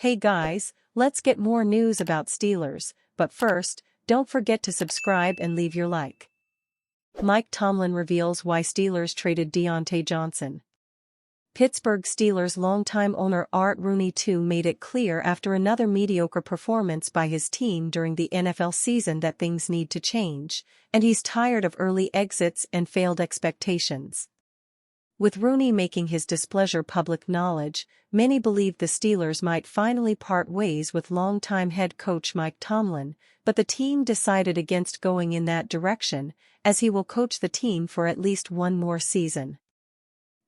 Hey guys, let's get more news about Steelers, but first, don't forget to subscribe and leave your like. Mike Tomlin reveals why Steelers traded Deontay Johnson. Pittsburgh Steelers longtime owner Art Rooney II made it clear after another mediocre performance by his team during the NFL season that things need to change, and he's tired of early exits and failed expectations. With Rooney making his displeasure public knowledge, many believed the Steelers might finally part ways with longtime head coach Mike Tomlin, but the team decided against going in that direction, as he will coach the team for at least one more season.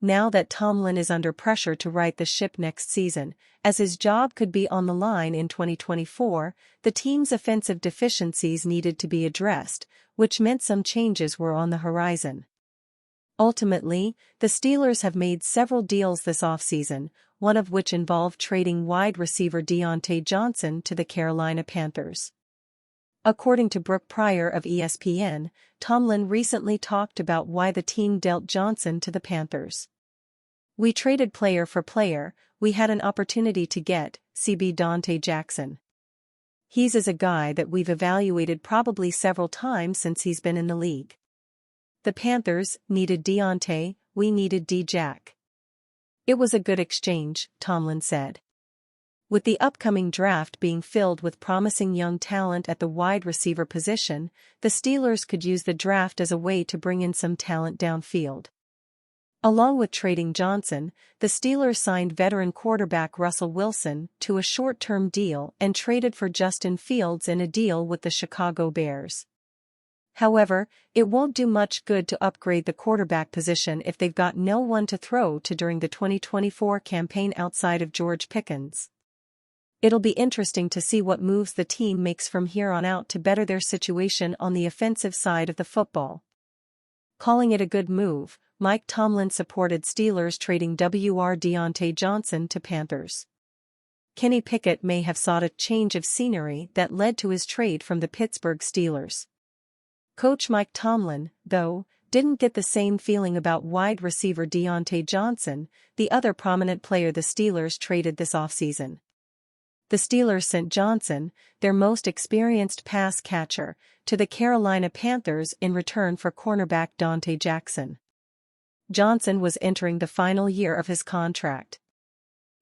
Now that Tomlin is under pressure to right the ship next season, as his job could be on the line in 2024, the team's offensive deficiencies needed to be addressed, which meant some changes were on the horizon. Ultimately, the Steelers have made several deals this offseason, one of which involved trading wide receiver Deontay Johnson to the Carolina Panthers. According to Brooke Pryor of ESPN, Tomlin recently talked about why the team dealt Johnson to the Panthers. "We traded player for player, we had an opportunity to get CB Dante Jackson. He's a guy that we've evaluated probably several times since he's been in the league. The Panthers needed Deontay, we needed D-Jack. It was a good exchange," Tomlin said. With the upcoming draft being filled with promising young talent at the wide receiver position, the Steelers could use the draft as a way to bring in some talent downfield. Along with trading Johnson, the Steelers signed veteran quarterback Russell Wilson to a short-term deal and traded for Justin Fields in a deal with the Chicago Bears. However, it won't do much good to upgrade the quarterback position if they've got no one to throw to during the 2024 campaign outside of George Pickens. It'll be interesting to see what moves the team makes from here on out to better their situation on the offensive side of the football. Calling it a good move, Mike Tomlin supported Steelers trading Deontay Johnson to Panthers. Kenny Pickett may have sought a change of scenery that led to his trade from the Pittsburgh Steelers. Coach Mike Tomlin, though, didn't get the same feeling about wide receiver Deontay Johnson, the other prominent player the Steelers traded this offseason. The Steelers sent Johnson, their most experienced pass catcher, to the Carolina Panthers in return for cornerback Dante Jackson. Johnson was entering the final year of his contract.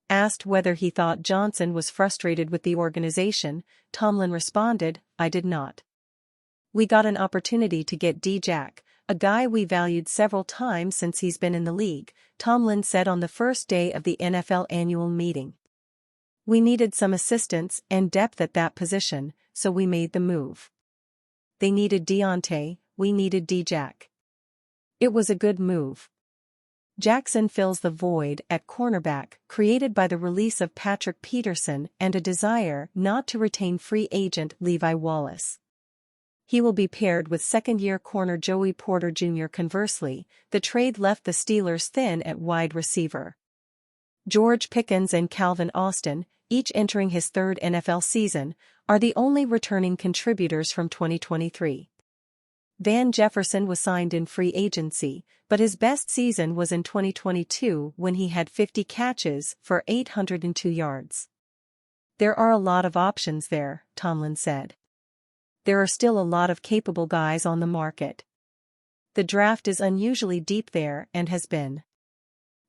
Asked whether he thought Johnson was frustrated with the organization, Tomlin responded, "I did not. We got an opportunity to get D-Jack, a guy we valued several times since he's been in the league," Tomlin said on the first day of the NFL annual meeting. "We needed some assistance and depth at that position, so we made the move. They needed Deontay, we needed D-Jack. It was a good move." Jackson fills the void at cornerback created by the release of Patrick Peterson and a desire not to retain free agent Levi Wallace. He will be paired with second-year corner Joey Porter Jr. Conversely, the trade left the Steelers thin at wide receiver. George Pickens and Calvin Austin, each entering his third NFL season, are the only returning contributors from 2023. Van Jefferson was signed in free agency, but his best season was in 2022 when he had 50 catches for 802 yards. "There are a lot of options there," Tomlin said. "There are still a lot of capable guys on the market. The draft is unusually deep there and has been.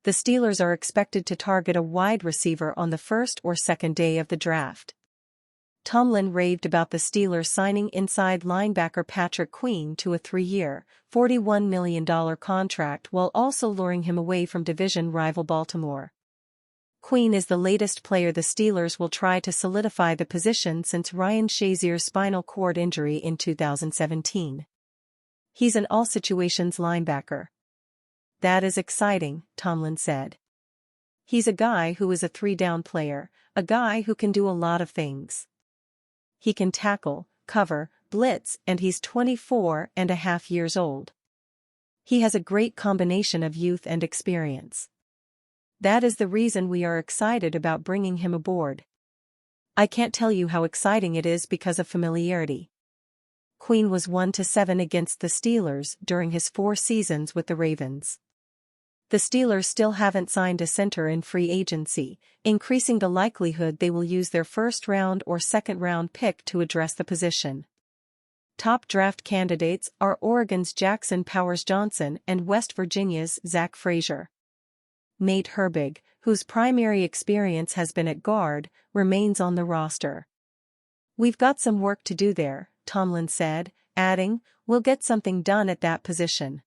The Steelers are expected to target a wide receiver on the first or second day of the draft." Tomlin raved about the Steelers signing inside linebacker Patrick Queen to a 3-year, $41 million contract while also luring him away from division rival Baltimore. Queen is the latest player the Steelers will try to solidify the position since Ryan Shazier's spinal cord injury in 2017. "He's an all-situations linebacker. That is exciting," Tomlin said. "He's a guy who is a 3-down player, a guy who can do a lot of things. He can tackle, cover, blitz, and he's 24.5 years old. He has a great combination of youth and experience. That is the reason we are excited about bringing him aboard. I can't tell you how exciting it is because of familiarity." Queen was 1-7 against the Steelers during his 4 seasons with the Ravens. the Steelers still haven't signed a center in free agency, increasing the likelihood they will use their first-round or second-round pick to address the position. Top draft candidates are Oregon's Jackson Powers Johnson and West Virginia's Zach Frazier. Nate Herbig, whose primary experience has been at guard, remains on the roster. "We've got some work to do there," Tomlin said, adding, "We'll get something done at that position."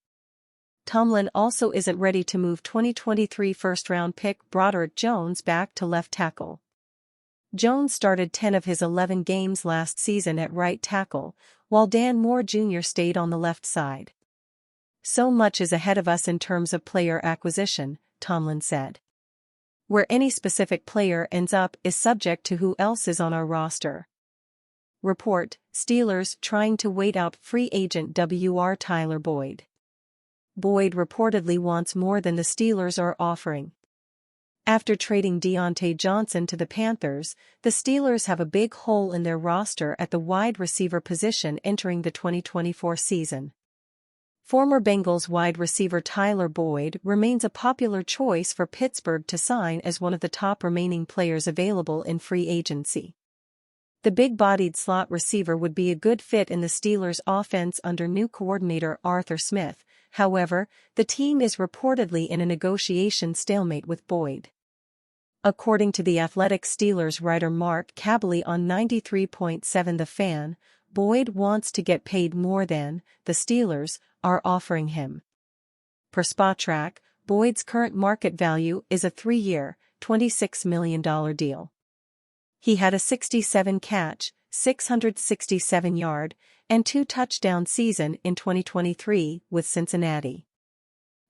Tomlin also isn't ready to move 2023 first-round pick Broderick Jones back to left tackle. Jones started 10 of his 11 games last season at right tackle, while Dan Moore Jr. stayed on the left side. "So much is ahead of us in terms of player acquisition," Tomlin said. "Where any specific player ends up is subject to who else is on our roster." Report: Steelers trying to wait out free agent Wr. Tyler Boyd. Boyd reportedly wants more than the Steelers are offering. After trading Diontae Johnson to the Panthers, the Steelers have a big hole in their roster at the wide receiver position entering the 2024 season. Former Bengals wide receiver Tyler Boyd remains a popular choice for Pittsburgh to sign as one of the top remaining players available in free agency. The big-bodied slot receiver would be a good fit in the Steelers' offense under new coordinator Arthur Smith. However, the team is reportedly in a negotiation stalemate with Boyd. According to the Athletic, Steelers writer Mark Kaboly on 93.7 The Fan, Boyd wants to get paid more than the Steelers are offering him. Per Spotrac, Boyd's current market value is a 3-year, $26 million deal. He had a 67-catch, 667-yard, and 2-touchdown season in 2023 with Cincinnati.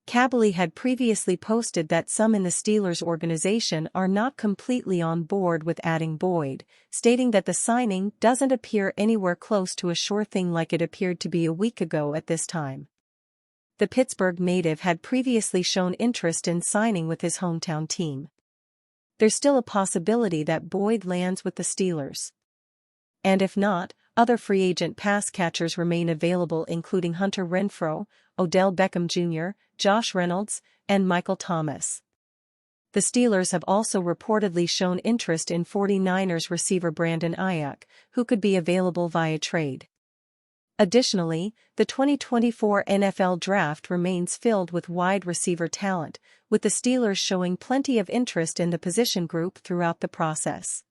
Kaboly had previously posted that some in the Steelers organization are not completely on board with adding Boyd, stating that the signing doesn't appear anywhere close to a sure thing like it appeared to be a week ago at this time. The Pittsburgh native had previously shown interest in signing with his hometown team. There's still a possibility that Boyd lands with the Steelers. And if not, other free agent pass catchers remain available, including Hunter Renfrow, Odell Beckham Jr., Josh Reynolds, and Michael Thomas. The Steelers have also reportedly shown interest in 49ers receiver Brandon Ayuk, who could be available via trade. Additionally, the 2024 NFL Draft remains filled with wide receiver talent, with the Steelers showing plenty of interest in the position group throughout the process.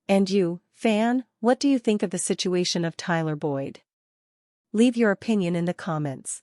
And you, fan, what do you think of the situation of Tyler Boyd? Leave your opinion in the comments.